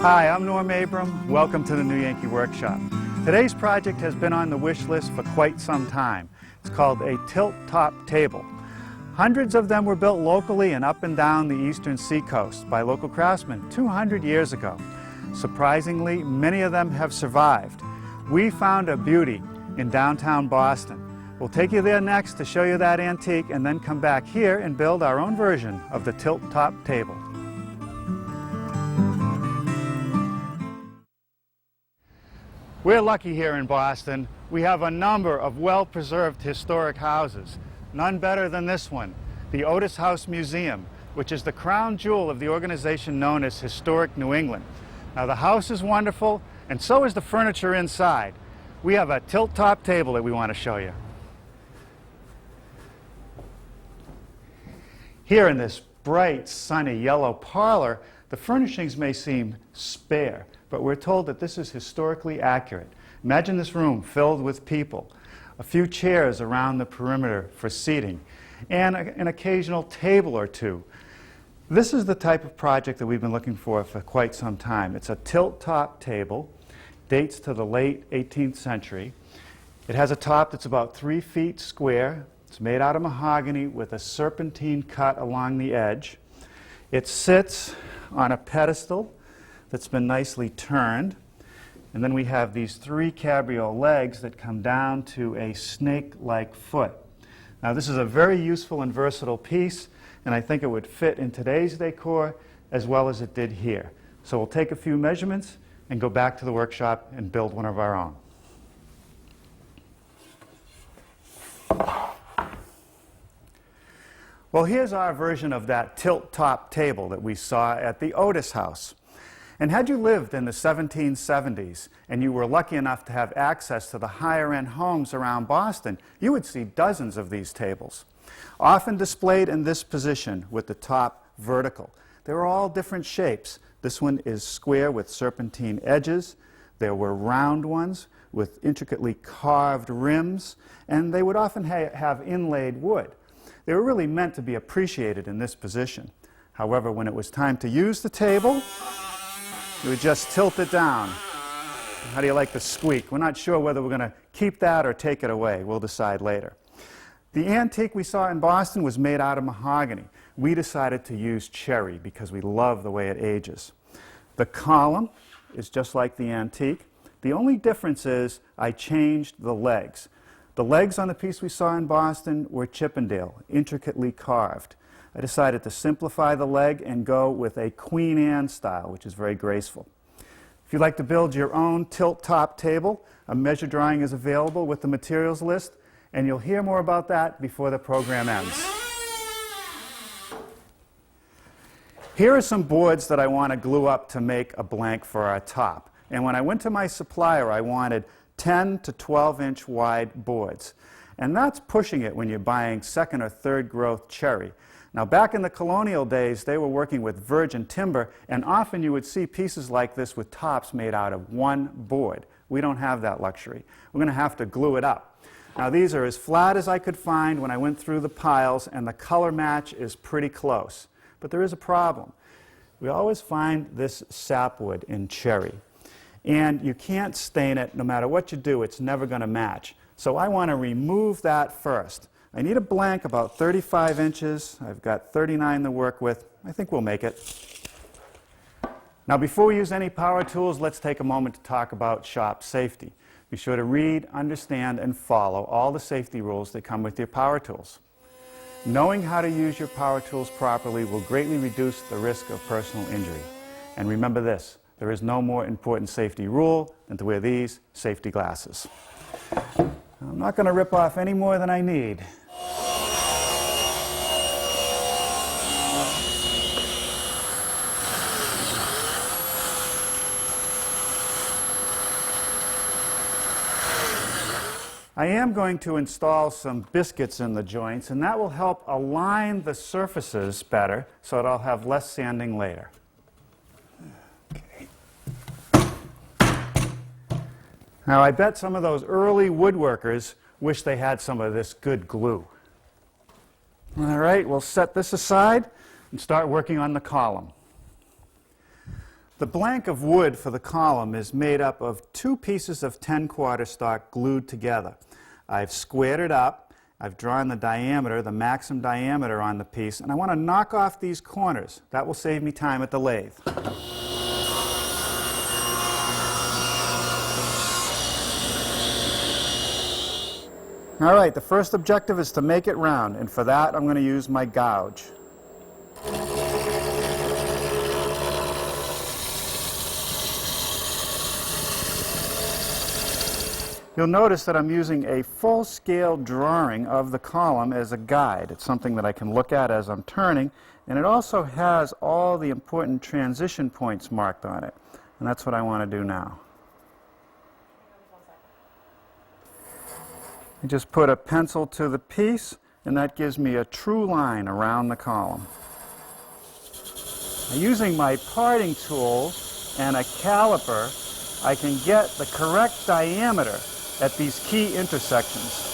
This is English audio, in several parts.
Hi, I'm Norm Abram. Welcome to the New Yankee Workshop. Today's project has been on the wish list for quite some time. It's called a tilt-top table. Hundreds of them were built locally and up and down the eastern seacoast by local craftsmen 200 years ago. Surprisingly, many of them have survived. We found a beauty in downtown Boston. We'll take you there next to show you that antique and then come back here and build our own version of the tilt-top table. We're lucky here in Boston. We have a number of well-preserved historic houses. None better than this one, the Otis House Museum, which is the crown jewel of the organization known as Historic New England. Now, the house is wonderful, and so is the furniture inside. We have a tilt-top table that we want to show you. Here in this bright, sunny yellow parlor, the furnishings may seem spare, but we're told that this is historically accurate. Imagine this room filled with people, a few chairs around the perimeter for seating, and an occasional table or two. This is the type of project that we've been looking for quite some time. It's a tilt-top table, dates to the late 18th century. It has a top that's about 3 feet square. It's made out of mahogany with a serpentine cut along the edge. It sits on a pedestal that's been nicely turned, and then we have these 3 cabriole legs that come down to a snake-like foot. Now, this is a very useful and versatile piece, and I think it would fit in today's decor as well as it did here. So we'll take a few measurements and go back to the workshop and build one of our own. Well, here's our version of that tilt-top table that we saw at the Otis House. And had you lived in the 1770s and you were lucky enough to have access to the higher-end homes around Boston, you would see dozens of these tables, often displayed in this position with the top vertical. They were all different shapes. This one is square with serpentine edges. There were round ones with intricately carved rims, and they would often have inlaid wood. They were really meant to be appreciated in this position. However, when it was time to use the table, you would just tilt it down. How do you like the squeak? We're not sure whether we're going to keep that or take it away. We'll decide later. The antique we saw in Boston was made out of mahogany. We decided to use cherry because we love the way it ages. The column is just like the antique. The only difference is I changed the legs. The legs on the piece we saw in Boston were Chippendale, intricately carved. I decided to simplify the leg and go with a Queen Anne style, which is very graceful. If you'd like to build your own tilt-top table, a measure drawing is available with the materials list, and you'll hear more about that before the program ends. Here are some boards that I want to glue up to make a blank for our top. And when I went to my supplier, I wanted 10 to 12-inch wide boards. And that's pushing it when you're buying second or third growth cherry. Now, back in the colonial days, they were working with virgin timber, and often you would see pieces like this with tops made out of one board. We don't have that luxury. We're going to have to glue it up. Now, these are as flat as I could find when I went through the piles, and the color match is pretty close. But there is a problem. We always find this sapwood in cherry, and you can't stain it. No matter what you do, it's never going to match. So I want to remove that first. I need a blank about 35 inches. I've got 39 to work with. I think we'll make it. Now, before we use any power tools, let's take a moment to talk about shop safety. Be sure to read, understand, and follow all the safety rules that come with your power tools. Knowing how to use your power tools properly will greatly reduce the risk of personal injury. And remember this, there is no more important safety rule than to wear these safety glasses. I'm not going to rip off any more than I need. I am going to install some biscuits in the joints, and that will help align the surfaces better so that I'll have less sanding later. Okay. Now, I bet some of those early woodworkers wish they had some of this good glue. All right, we'll set this aside and start working on the column. The blank of wood for the column is made up of 2 pieces of 10-quarter stock glued together. I've squared it up, I've drawn the diameter, the maximum diameter on the piece, and I want to knock off these corners. That will save me time at the lathe. All right, the first objective is to make it round, and for that I'm going to use my gouge. You'll notice that I'm using a full-scale drawing of the column as a guide. It's something that I can look at as I'm turning, and it also has all the important transition points marked on it. And that's what I want to do now. I just put a pencil to the piece, and that gives me a true line around the column. Now, using my parting tool and a caliper, I can get the correct diameter at these key intersections.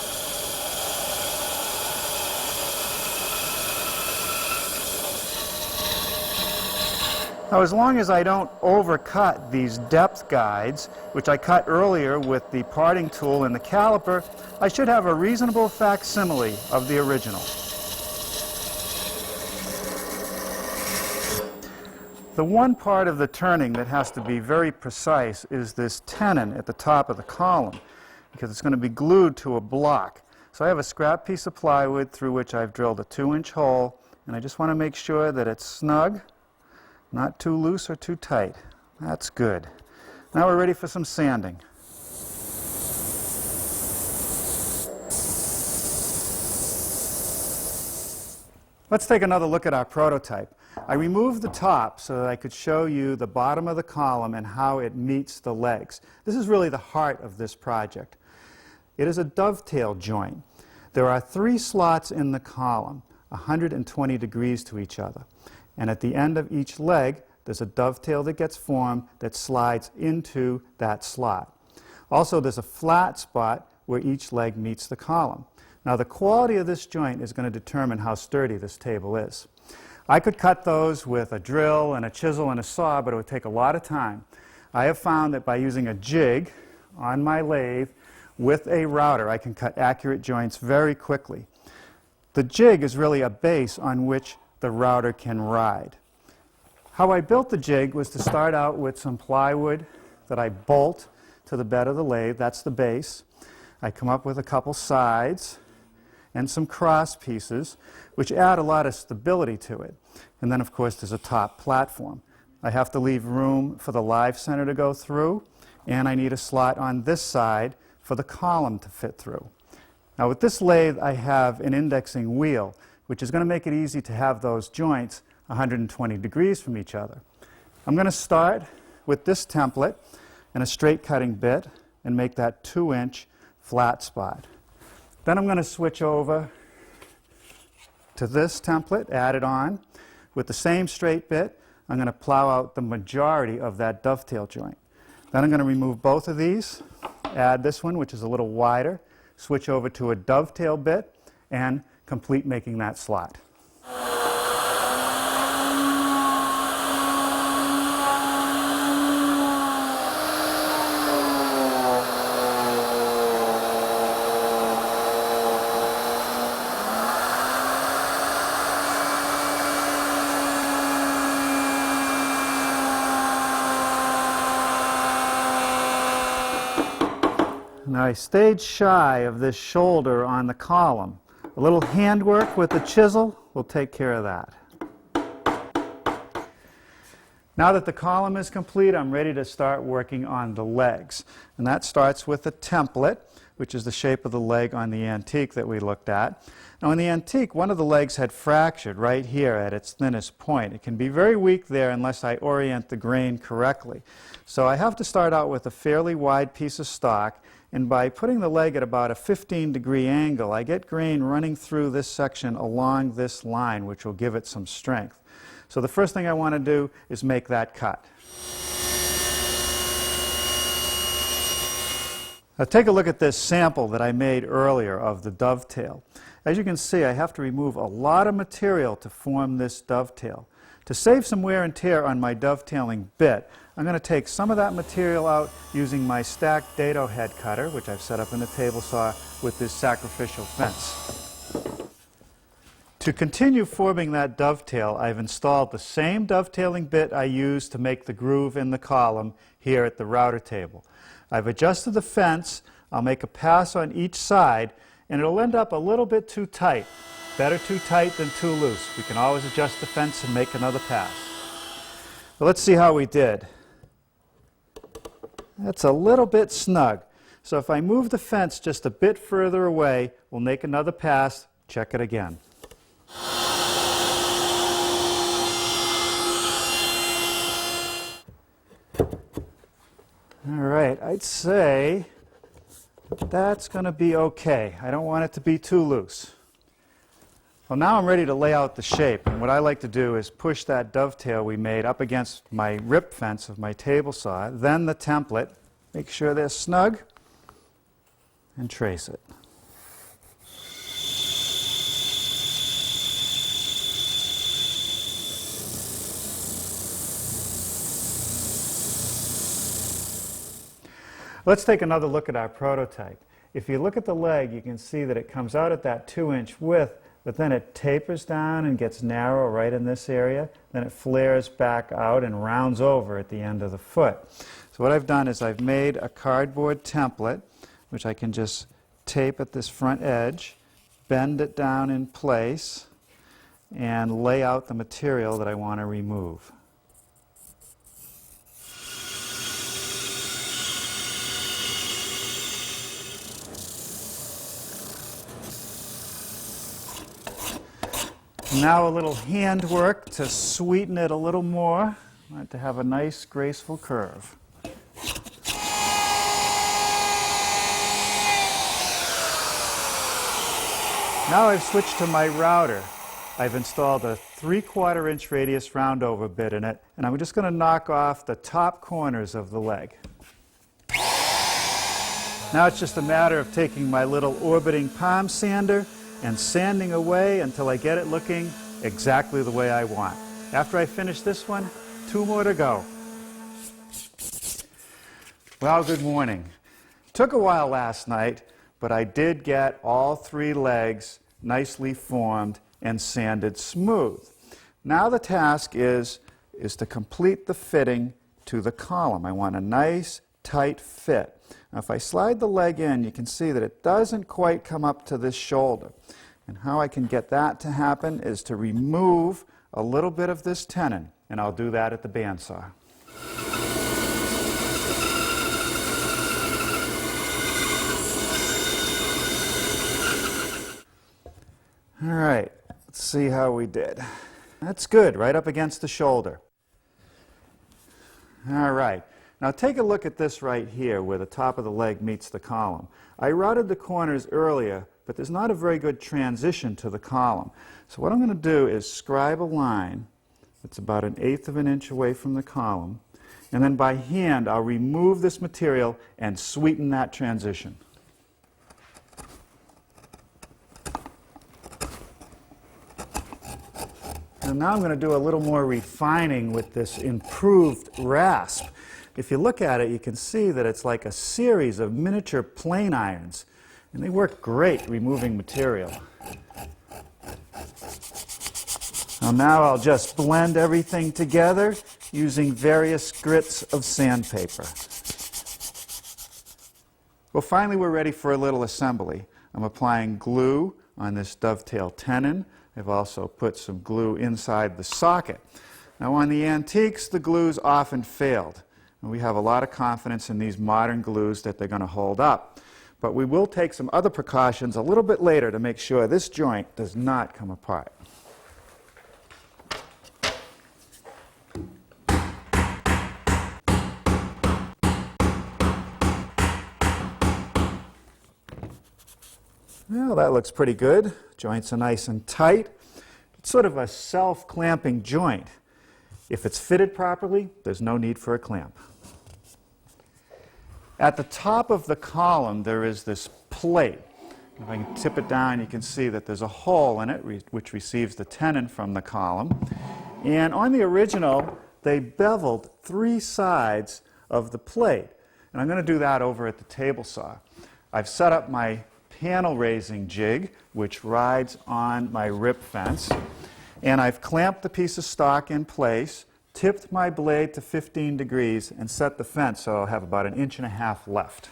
Now, as long as I don't overcut these depth guides, which I cut earlier with the parting tool and the caliper, I should have a reasonable facsimile of the original. The one part of the turning that has to be very precise is this tenon at the top of the column, because it's going to be glued to a block. So I have a scrap piece of plywood through which I've drilled a 2-inch hole, and I just want to make sure that it's snug, not too loose or too tight. That's good. Now we're ready for some sanding. Let's take another look at our prototype. I removed the top so that I could show you the bottom of the column and how it meets the legs. This is really the heart of this project. It is a dovetail joint. There are 3 slots in the column, 120 degrees to each other. And at the end of each leg, there's a dovetail that gets formed that slides into that slot. Also, there's a flat spot where each leg meets the column. Now, the quality of this joint is going to determine how sturdy this table is. I could cut those with a drill and a chisel and a saw, but it would take a lot of time. I have found that by using a jig on my lathe with a router, I can cut accurate joints very quickly. The jig is really a base on which the router can ride. How I built the jig was to start out with some plywood that I bolt to the bed of the lathe. That's the base. I come up with a couple sides and some cross pieces, which add a lot of stability to it. And then, of course, there's a top platform. I have to leave room for the live center to go through, and I need a slot on this side for the column to fit through. Now, with this lathe, I have an indexing wheel, which is going to make it easy to have those joints 120 degrees from each other. I'm going to start with this template and a straight cutting bit and make that 2-inch flat spot. Then I'm going to switch over to this template, add it on. With the same straight bit, I'm going to plow out the majority of that dovetail joint. Then I'm going to remove both of these, add this one, which is a little wider, switch over to a dovetail bit, and complete making that slot. Now I stayed shy of this shoulder on the column. A little handwork with the chisel will take care of that. Now that the column is complete, I'm ready to start working on the legs. And that starts with a template, which is the shape of the leg on the antique that we looked at. Now in the antique, one of the legs had fractured right here at its thinnest point. It can be very weak there unless I orient the grain correctly. So I have to start out with a fairly wide piece of stock, and by putting the leg at about a 15-degree angle, I get grain running through this section along this line, which will give it some strength. So the first thing I want to do is make that cut. Now take a look at this sample that I made earlier of the dovetail. As you can see, I have to remove a lot of material to form this dovetail. To save some wear and tear on my dovetailing bit, I'm going to take some of that material out using my stacked dado head cutter, which I've set up in the table saw with this sacrificial fence. To continue forming that dovetail, I've installed the same dovetailing bit I used to make the groove in the column here at the router table. I've adjusted the fence. I'll make a pass on each side, and it'll end up a little bit too tight. Better too tight than too loose. We can always adjust the fence and make another pass. But let's see how we did. That's a little bit snug. So if I move the fence just a bit further away, we'll make another pass, check it again. All right, I'd say that's going to be okay. I don't want it to be too loose. Well, now I'm ready to lay out the shape, and what I like to do is push that dovetail we made up against my rip fence of my table saw, then the template, make sure they're snug, and trace it. Let's take another look at our prototype. If you look at the leg, you can see that it comes out at that 2-inch width, but then it tapers down and gets narrow right in this area. Then it flares back out and rounds over at the end of the foot. So what I've done is I've made a cardboard template, which I can just tape at this front edge, bend it down in place, and lay out the material that I want to remove. Now a little handwork to sweeten it a little more. I want it to have a nice, graceful curve. Now I've switched to my router. I've installed a 3/4 inch radius roundover bit in it, and I'm just going to knock off the top corners of the leg. Now it's just a matter of taking my little orbiting palm sander and sanding away until I get it looking exactly the way I want. After I finish this one, 2 more to go. Well, good morning. Took a while last night, but I did get all 3 legs nicely formed and sanded smooth. Now the task is to complete the fitting to the column. I want a nice, tight fit. Now if I slide the leg in, you can see that it doesn't quite come up to this shoulder. And how I can get that to happen is to remove a little bit of this tenon, and I'll do that at the bandsaw. All right, let's see how we did. That's good, right up against the shoulder. All right. Now take a look at this right here where the top of the leg meets the column. I routed the corners earlier, but there's not a very good transition to the column. So what I'm going to do is scribe a line that's about 1/8 of an inch away from the column, and then by hand I'll remove this material and sweeten that transition. And now I'm going to do a little more refining with this improved rasp. If you look at it, you can see that it's like a series of miniature plane irons, and they work great removing material. Now I'll just blend everything together using various grits of sandpaper. Well, finally we're ready for a little assembly. I'm applying glue on this dovetail tenon. I've also put some glue inside the socket. Now on the antiques, the glues often failed. And we have a lot of confidence in these modern glues that they're going to hold up. But we will take some other precautions a little bit later to make sure this joint does not come apart. Well, that looks pretty good. Joints are nice and tight. It's sort of a self-clamping joint. If it's fitted properly, there's no need for a clamp. At the top of the column, there is this plate. If I can tip it down, you can see that there's a hole in it which receives the tenon from the column. And on the original, they beveled 3 sides of the plate. And I'm going to do that over at the table saw. I've set up my panel raising jig, which rides on my rip fence. And I've clamped the piece of stock in place, tipped my blade to 15 degrees, and set the fence so I'll have about 1.5 inches left.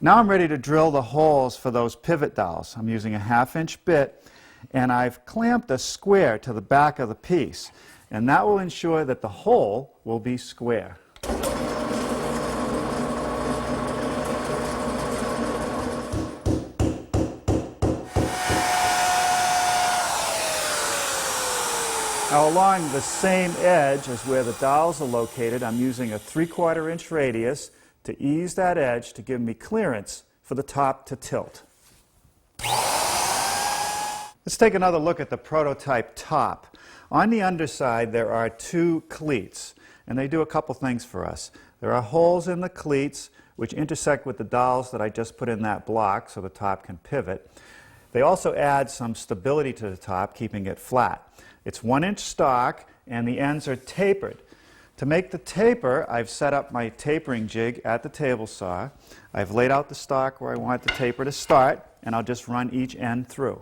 Now I'm ready to drill the holes for those pivot dowels. I'm using a 1/2-inch bit, and I've clamped a square to the back of the piece, and that will ensure that the hole will be square. Now along the same edge as where the dowels are located, I'm using a 3/4 inch radius to ease that edge to give me clearance for the top to tilt. Let's take another look at the prototype top. On the underside there are 2 cleats, and they do a couple things for us. There are holes in the cleats which intersect with the dowels that I just put in that block so the top can pivot. They also add some stability to the top, keeping it flat. It's 1-inch stock and the ends are tapered. To make the taper, I've set up my tapering jig at the table saw. I've laid out the stock where I want the taper to start, and I'll just run each end through.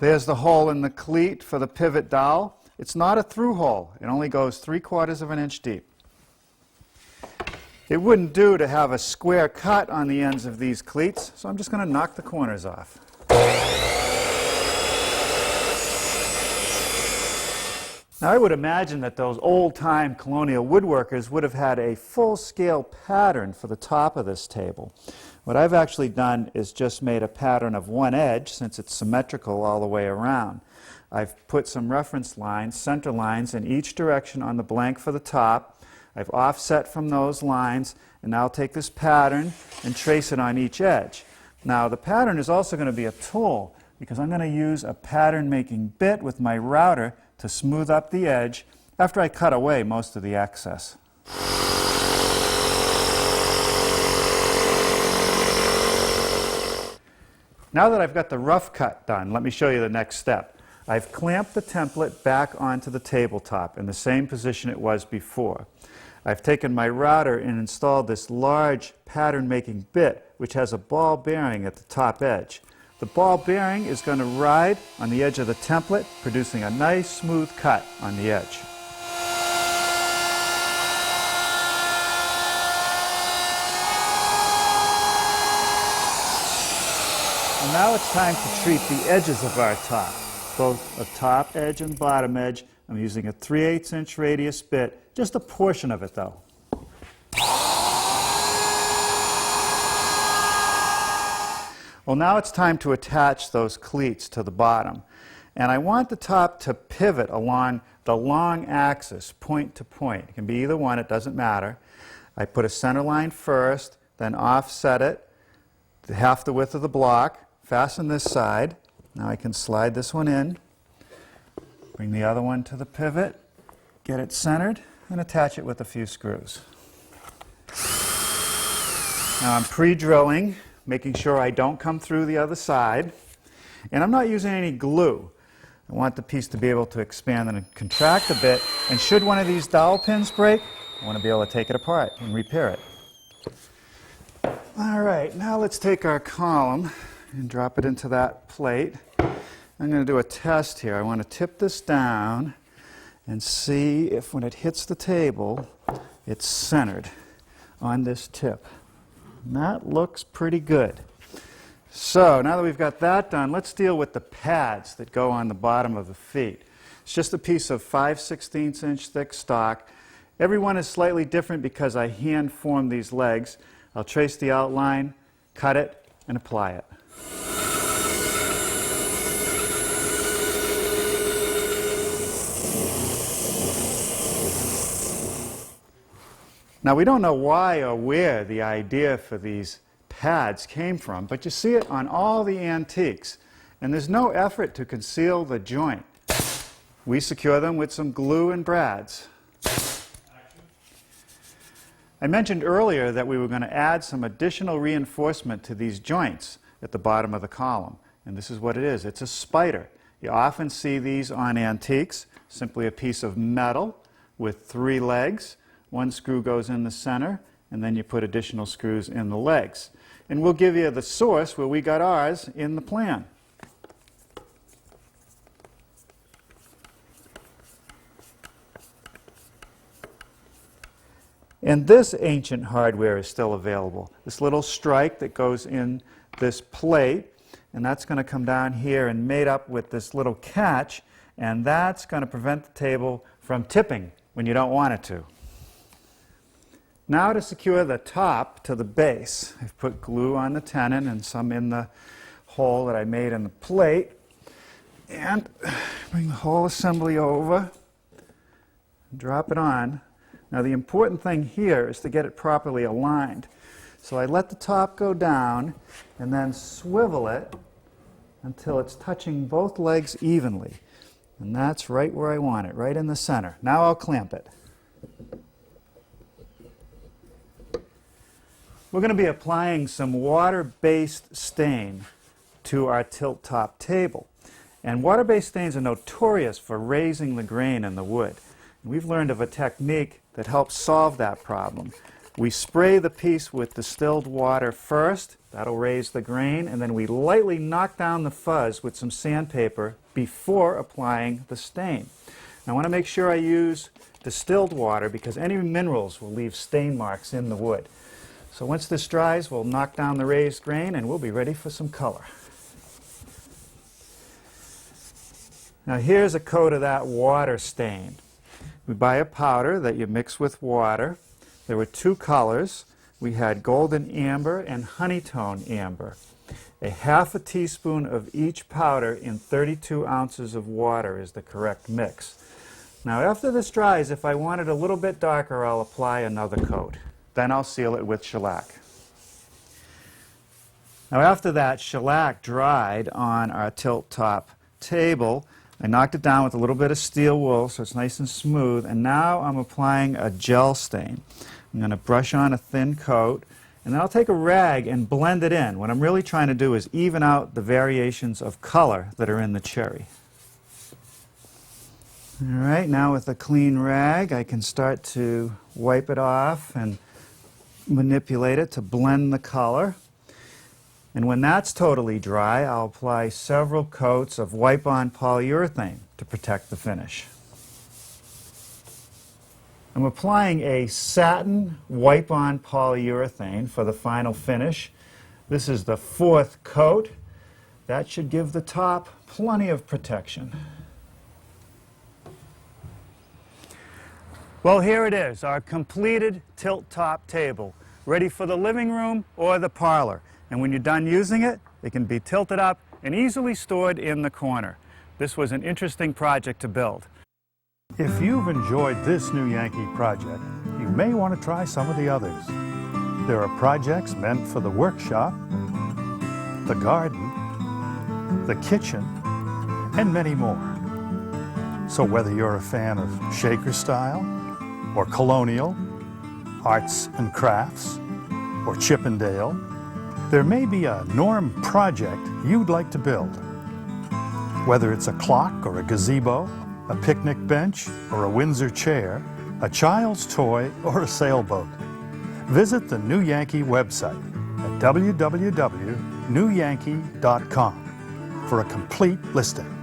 There's the hole in the cleat for the pivot dowel. It's not a through hole. It only goes 3/4 inch deep. It wouldn't do to have a square cut on the ends of these cleats, so I'm just going to knock the corners off. Now I would imagine that those old-time colonial woodworkers would have had a full-scale pattern for the top of this table. What I've actually done is just made a pattern of one edge, since it's symmetrical all the way around. I've put some reference lines, center lines, in each direction on the blank for the top. I've offset from those lines, and now I'll take this pattern and trace it on each edge. Now the pattern is also going to be a tool, because I'm going to use a pattern making bit with my router to smooth up the edge after I cut away most of the excess. Now that I've got the rough cut done, let me show you the next step. I've clamped the template back onto the tabletop in the same position it was before. I've taken my router and installed this large pattern-making bit which has a ball bearing at the top edge. The ball bearing is going to ride on the edge of the template, producing a nice smooth cut on the edge. And now it's time to treat the edges of our top, both the top edge and bottom edge. I'm using a 3/8 inch radius bit, just a portion of it though. Well, now it's time to attach those cleats to the bottom. And I want the top to pivot along the long axis, point to point. It can be either one, it doesn't matter. I put a center line first, then offset it to half the width of the block, fasten this side. Now I can slide this one in, bring the other one to the pivot, get it centered, and attach it with a few screws. Now I'm pre-drilling, making sure I don't come through the other side. And I'm not using any glue. I want the piece to be able to expand and contract a bit. And should one of these dowel pins break, I want to be able to take it apart and repair it. All right, now let's take our column and drop it into that plate. I'm going to do a test here. I want to tip this down and see if when it hits the table, it's centered on this tip. And that looks pretty good. So now that we've got that done, let's deal with the pads that go on the bottom of the feet. It's just a piece of 5/16 inch thick stock. Every one is slightly different because I hand formed these legs. I'll trace the outline, cut it, and apply it. Now, we don't know why or where the idea for these pads came from, but you see it on all the antiques, and there's no effort to conceal the joint. We secure them with some glue and brads. I mentioned earlier that we were going to add some additional reinforcement to these joints at the bottom of the column, and this is what it is. It's a spider. You often see these on antiques, simply a piece of metal with 3 legs. 1 screw goes in the center, and then you put additional screws in the legs. And we'll give you the source where we got ours in the plan. And this ancient hardware is still available. This little strike that goes in this plate, and that's going to come down here and mate up with this little catch, and that's going to prevent the table from tipping when you don't want it to. Now to secure the top to the base, I've put glue on the tenon and some in the hole that I made in the plate. And bring the whole assembly over, drop it on. Now the important thing here is to get it properly aligned. So I let the top go down and then swivel it until it's touching both legs evenly. And that's right where I want it, right in the center. Now I'll clamp it. We're going to be applying some water-based stain to our tilt-top table. And water-based stains are notorious for raising the grain in the wood. We've learned of a technique that helps solve that problem. We spray the piece with distilled water first, that'll raise the grain, and then we lightly knock down the fuzz with some sandpaper before applying the stain. Now, I want to make sure I use distilled water because any minerals will leave stain marks in the wood. So once this dries, we'll knock down the raised grain and we'll be ready for some color. Now here's a coat of that water stain. We buy a powder that you mix with water. There were 2 colors. We had golden amber and honeytone amber. A half a teaspoon of each powder in 32 ounces of water is the correct mix. Now after this dries, if I want it a little bit darker, I'll apply another coat. Then I'll seal it with shellac. Now after that shellac dried on our tilt-top table, I knocked it down with a little bit of steel wool so it's nice and smooth, and now I'm applying a gel stain. I'm going to brush on a thin coat, and then I'll take a rag and blend it in. What I'm really trying to do is even out the variations of color that are in the cherry. All right, now with a clean rag I can start to wipe it off and manipulate it to blend the color. And when that's totally dry, I'll apply several coats of wipe-on polyurethane to protect the finish. I'm applying a satin wipe-on polyurethane for the final finish. This is the 4th coat. That should give the top plenty of protection. Well, here it is, our completed tilt-top table, ready for the living room or the parlor. And when you're done using it, it can be tilted up and easily stored in the corner. This was an interesting project to build. If you've enjoyed this new Yankee project, you may want to try some of the others. There are projects meant for the workshop, the garden, the kitchen, and many more. So whether you're a fan of Shaker style, or colonial, arts and crafts, or Chippendale, there may be a Norm project you'd like to build. Whether it's a clock or a gazebo, a picnic bench or a Windsor chair, a child's toy or a sailboat, visit the New Yankee website at www.newyankee.com for a complete listing.